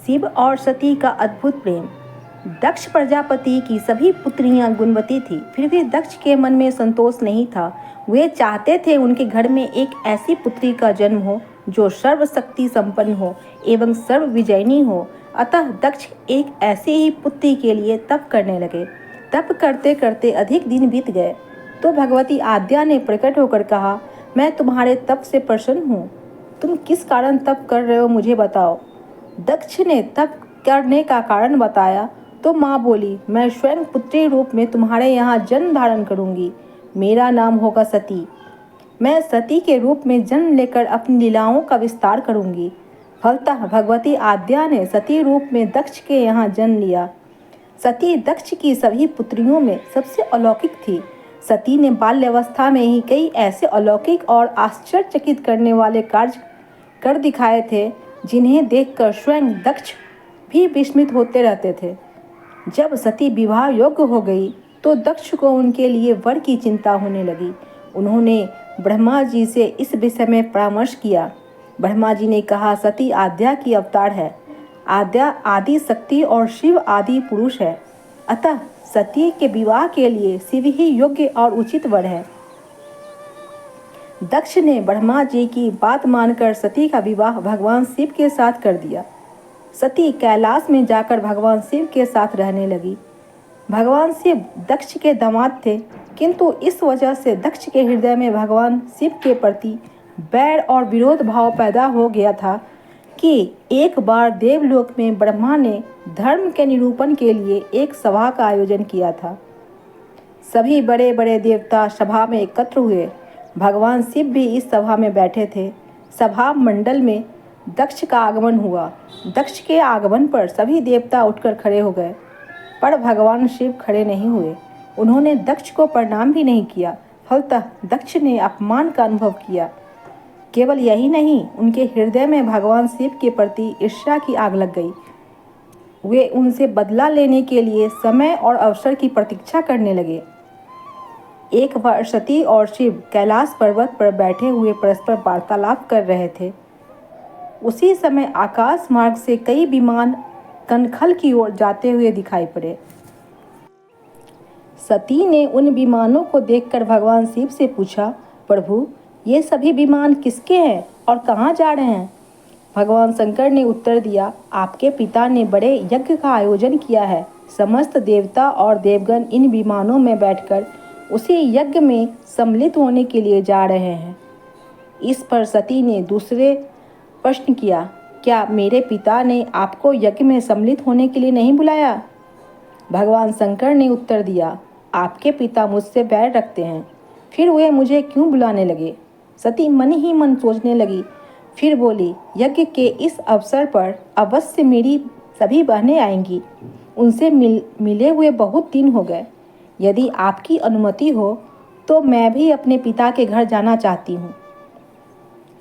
शिव और सती का अद्भुत प्रेम। दक्ष प्रजापति की सभी पुत्रियां गुणवती थी, फिर भी दक्ष के मन में संतोष नहीं था। वे चाहते थे उनके घर में एक ऐसी पुत्री का जन्म हो जो सर्वशक्ति संपन्न हो एवं सर्व विजयनी हो। अतः दक्ष एक ऐसी ही पुत्री के लिए तप करने लगे। तप करते करते अधिक दिन बीत गए तो भगवती आद्या ने प्रकट होकर कहा, मैं तुम्हारे तप से प्रसन्न हूँ। तुम किस कारण तप कर रहे हो मुझे बताओ। दक्ष ने तप करने का कारण बताया तो माँ बोली, मैं स्वयं पुत्री रूप में तुम्हारे यहाँ जन्म धारण करूँगी। मेरा नाम होगा सती। मैं सती के रूप में जन्म लेकर अपनी लीलाओं का विस्तार करूँगी। फलतः भगवती आद्या ने सती रूप में दक्ष के यहाँ जन्म लिया। सती दक्ष की सभी पुत्रियों में सबसे अलौकिक थी। सती ने बाल्यावस्था में ही कई ऐसे अलौकिक और आश्चर्यचकित करने वाले कार्य कर दिखाए थे जिन्हें देखकर स्वयं दक्ष भी विस्मित होते रहते थे। जब सती विवाह योग्य हो गई तो दक्ष को उनके लिए वर की चिंता होने लगी। उन्होंने ब्रह्मा जी से इस विषय में परामर्श किया। ब्रह्मा जी ने कहा, सती आद्या की अवतार है। आद्या आदि शक्ति और शिव आदि पुरुष है। अतः सती के विवाह के लिए शिव ही योग्य और उचित वर है। दक्ष ने ब्रह्मा जी की बात मानकर सती का विवाह भगवान शिव के साथ कर दिया। सती कैलाश में जाकर भगवान शिव के साथ रहने लगी। भगवान शिव दक्ष के दामाद थे, किंतु इस वजह से दक्ष के हृदय में भगवान शिव के प्रति बैर और विरोध भाव पैदा हो गया था कि एक बार देवलोक में ब्रह्मा ने धर्म के निरूपण के लिए एक सभा का आयोजन किया था। सभी बड़े बड़े देवता सभा में एकत्र हुए। भगवान शिव भी इस सभा में बैठे थे। सभा मंडल में दक्ष का आगमन हुआ। दक्ष के आगमन पर सभी देवता उठकर खड़े हो गए, पर भगवान शिव खड़े नहीं हुए। उन्होंने दक्ष को प्रणाम भी नहीं किया। फलतः दक्ष ने अपमान का अनुभव किया। केवल यही नहीं, उनके हृदय में भगवान शिव के प्रति ईर्ष्या की आग लग गई। वे उनसे बदला लेने के लिए समय और अवसर की प्रतीक्षा करने लगे। एक बार सती और शिव कैलाश पर्वत पर बैठे हुए परस्पर वार्तालाप कर रहे थे। उसी समय आकाश मार्ग से कई विमान कनखल की ओर जाते हुए दिखाई पड़े। सती ने उन विमानों को देखकर भगवान शिव से पूछा, प्रभु, ये सभी विमान किसके हैं और कहाँ जा रहे हैं? भगवान शंकर ने उत्तर दिया, आपके पिता ने बड़े यज्ञ का आयोजन किया है। समस्त देवता और देवगण इन विमानों में बैठकर उसी यज्ञ में सम्मिलित होने के लिए जा रहे हैं। इस पर सती ने दूसरे प्रश्न किया, क्या मेरे पिता ने आपको यज्ञ में सम्मिलित होने के लिए नहीं बुलाया? भगवान शंकर ने उत्तर दिया, आपके पिता मुझसे बैर रखते हैं, फिर वे मुझे क्यों बुलाने लगे? सती मन ही मन सोचने लगी, फिर बोली, यज्ञ के इस अवसर पर अवश्य मेरी सभी बहनें आएंगी। उनसे मिले हुए बहुत दिन हो गए। यदि आपकी अनुमति हो तो मैं भी अपने पिता के घर जाना चाहती हूँ।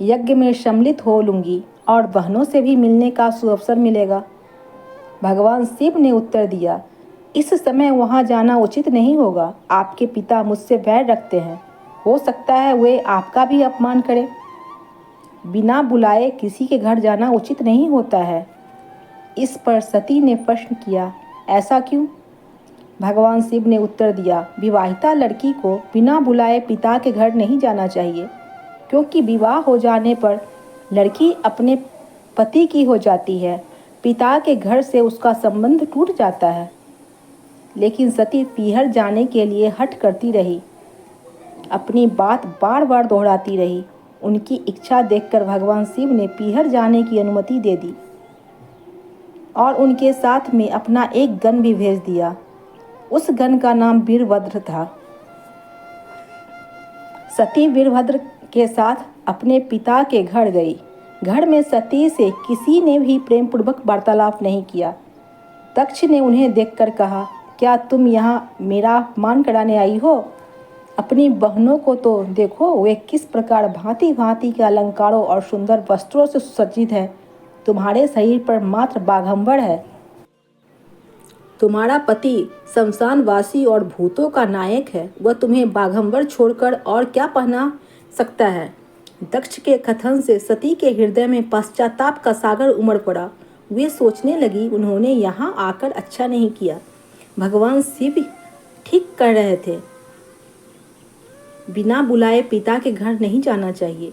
यज्ञ में सम्मिलित हो लूँगी और बहनों से भी मिलने का सुअवसर मिलेगा। भगवान शिव ने उत्तर दिया, इस समय वहाँ जाना उचित नहीं होगा। आपके पिता मुझसे बैर रखते हैं। हो सकता है वे आपका भी अपमान करें। बिना बुलाए किसी के घर जाना उचित नहीं होता है। इस पर सती ने प्रश्न किया, ऐसा क्यों? भगवान शिव ने उत्तर दिया, विवाहिता लड़की को बिना बुलाए पिता के घर नहीं जाना चाहिए, क्योंकि विवाह हो जाने पर लड़की अपने पति की हो जाती है। पिता के घर से उसका संबंध टूट जाता है। लेकिन सती पीहर जाने के लिए हठ करती रही, अपनी बात बार बार दोहराती रही। उनकी इच्छा देखकर भगवान शिव ने पीहर जाने की अनुमति दे दी और उनके साथ में अपना एक गण भी भेज दिया। उस गण का नाम वीरभद्र था। सती वीरभद्र के साथ अपने पिता के घर गई। घर में सती से किसी ने भी प्रेम पूर्वक वार्तालाप नहीं किया। दक्ष ने उन्हें देखकर कहा, क्या तुम यहाँ मेरा अपमान कराने आई हो? अपनी बहनों को तो देखो, वे किस प्रकार भांति भांति के अलंकारों और सुंदर वस्त्रों से सुसज्जित है। तुम्हारे शरीर पर मात्र बाघंबर है। तुम्हारा पति शमशानवासी और भूतों का नायक है। वह तुम्हें बाघंबर छोड़कर और क्या पहना सकता है? दक्ष के कथन से सती के हृदय में पश्चाताप का सागर उमड़ पड़ा। वे सोचने लगी उन्होंने यहाँ आकर अच्छा नहीं किया। भगवान शिव ठीक कर रहे थे, बिना बुलाए पिता के घर नहीं जाना चाहिए।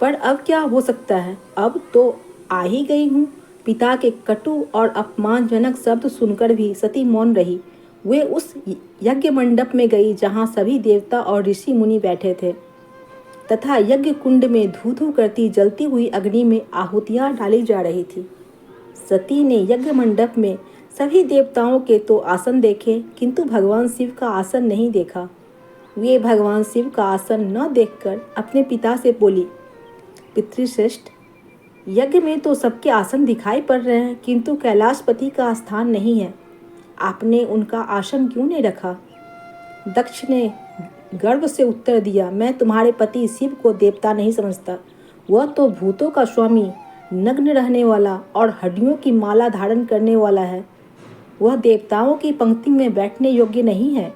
पर अब क्या हो सकता है, अब तो आ ही गई हूँ। पिता के कटु और अपमानजनक शब्द सुनकर भी सती मौन रही। वे उस यज्ञ मंडप में गई जहाँ सभी देवता और ऋषि मुनि बैठे थे तथा यज्ञ कुंड में धू धू करती जलती हुई अग्नि में आहुतियाँ डाली जा रही थी। सती ने यज्ञ मंडप में सभी देवताओं के तो आसन देखे, किंतु भगवान शिव का आसन नहीं देखा। वे भगवान शिव का आसन न देखकर अपने पिता से बोली, पितृश्रेष्ठ, यज्ञ में तो सबके आसन दिखाई पड़ रहे हैं, किंतु कैलाशपति का स्थान नहीं है। आपने उनका आसन क्यों नहीं रखा? दक्ष ने गर्व से उत्तर दिया, मैं तुम्हारे पति शिव को देवता नहीं समझता। वह तो भूतों का स्वामी, नग्न रहने वाला और हड्डियों की माला धारण करने वाला है। वह देवताओं की पंक्ति में बैठने योग्य नहीं है।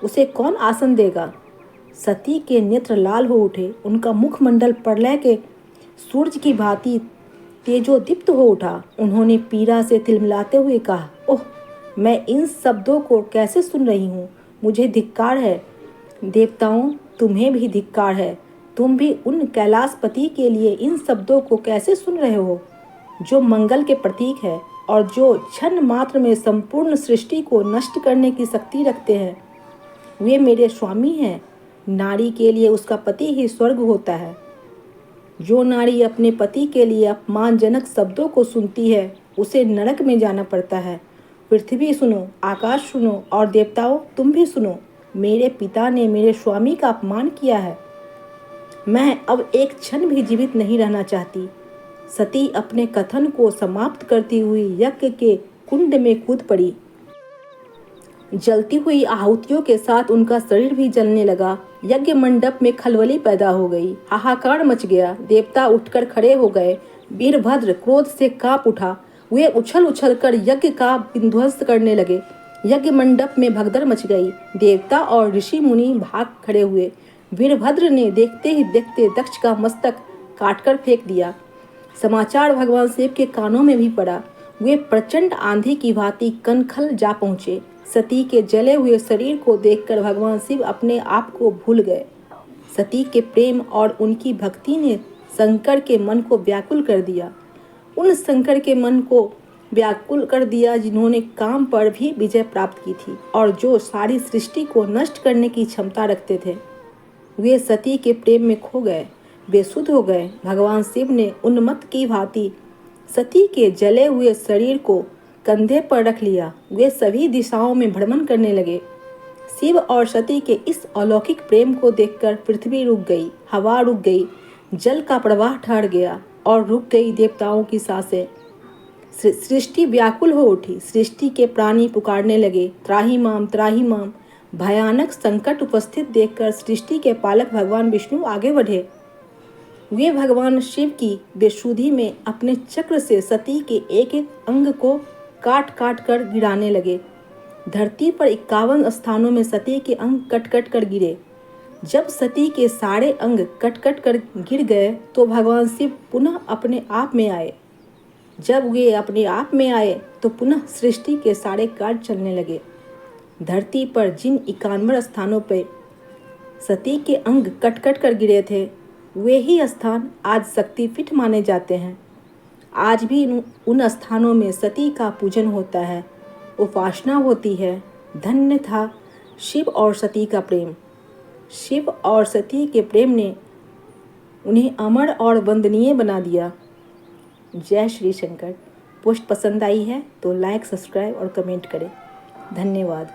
उसे कौन आसन देगा? सती के नेत्र लाल हो उठे। उनका मुखमंडल प्रलय के सूरज की भांति तेजोदीप्त हो उठा। उन्होंने पीड़ा से तिलमिलाते हुए कहा, ओह, मैं इन शब्दों को कैसे सुन रही हूँ? मुझे धिक्कार है। देवताओं, तुम्हें भी धिक्कार है। तुम भी उन कैलाशपति के लिए इन शब्दों को कैसे सुन रहे हो, जो मंगल के प्रतीक है और जो क्षण मात्र में संपूर्ण सृष्टि को नष्ट करने की शक्ति रखते हैं। वे मेरे स्वामी हैं। नारी के लिए उसका पति ही स्वर्ग होता है। जो नारी अपने पति के लिए अपमानजनक शब्दों को सुनती है, उसे नरक में जाना पड़ता है। पृथ्वी सुनो, आकाश सुनो और देवताओं तुम भी सुनो। मेरे पिता ने मेरे स्वामी का अपमान किया है। मैं अब एक क्षण भी जीवित नहीं रहना चाहती। सती अपने कथन को समाप्त करती हुई यज्ञ के कुंड में कूद पड़ी। जलती हुई आहुतियों के साथ उनका शरीर भी जलने लगा। यज्ञ मंडप में खलबली पैदा हो गई। हाहाकार मच गया। देवता उठकर खड़े हो गए। वीरभद्र क्रोध से कांप उठा। वे उछल उछल कर यज्ञ का विध्वंस करने लगे। यज्ञ मंडप में भगदड़ मच गई। देवता और ऋषि मुनि भाग खड़े हुए। वीरभद्र ने देखते ही देखते दक्ष का मस्तक काटकर फेंक दिया। समाचार भगवान शिव के कानों में भी पड़ा। वे प्रचंड आंधी की भांति कनखल जा पहुँचे। सती के जले हुए शरीर को देखकर भगवान शिव अपने आप को भूल गए। सती के प्रेम और उनकी भक्ति ने शंकर के मन को व्याकुल कर दिया। उन शंकर के मन को व्याकुल कर दिया जिन्होंने काम पर भी विजय प्राप्त की थी और जो सारी सृष्टि को नष्ट करने की क्षमता रखते थे। वे सती के प्रेम में खो गए, बेसुध हो गए। भगवान शिव ने उन्मत्त की भांति सती के जले हुए शरीर को कंधे पर रख लिया। वे सभी दिशाओं में भ्रमण करने लगे। शिव और सती के इस अलौकिक प्रेम को देखकर पृथ्वी रुक गई, हवा रुक गई, जल का प्रवाह ठहर गया और रुक गई देवताओं की सांसें। सृष्टि व्याकुल हो उठी। सृष्टि के प्राणी पुकारने लगे, त्राही माम, त्राही माम। भयानक संकट उपस्थित देखकर सृष्टि के पालक भगवान विष्णु आगे बढ़े। वे भगवान शिव की बेसुधी में अपने चक्र से सती के एक एक अंग को काट काट कर गिराने लगे। धरती पर 51 स्थानों में सती के अंग कट कट कर गिरे। जब सती के सारे अंग कट कट कर गिर गए तो भगवान शिव पुनः अपने आप में आए। जब वे अपने आप में आए तो पुनः सृष्टि के सारे कार्य चलने लगे। धरती पर जिन 51 स्थानों पर सती के अंग कट कट कर गिरे थे, वे ही स्थान आज शक्तिपीठ माने जाते हैं। आज भी उन स्थानों में सती का पूजन होता है, उपासना होती है। धन्य था शिव और सती का प्रेम। शिव और सती के प्रेम ने उन्हें अमर और वंदनीय बना दिया। जय श्री शंकर। पोस्ट पसंद आई है तो लाइक, सब्सक्राइब और कमेंट करें। धन्यवाद।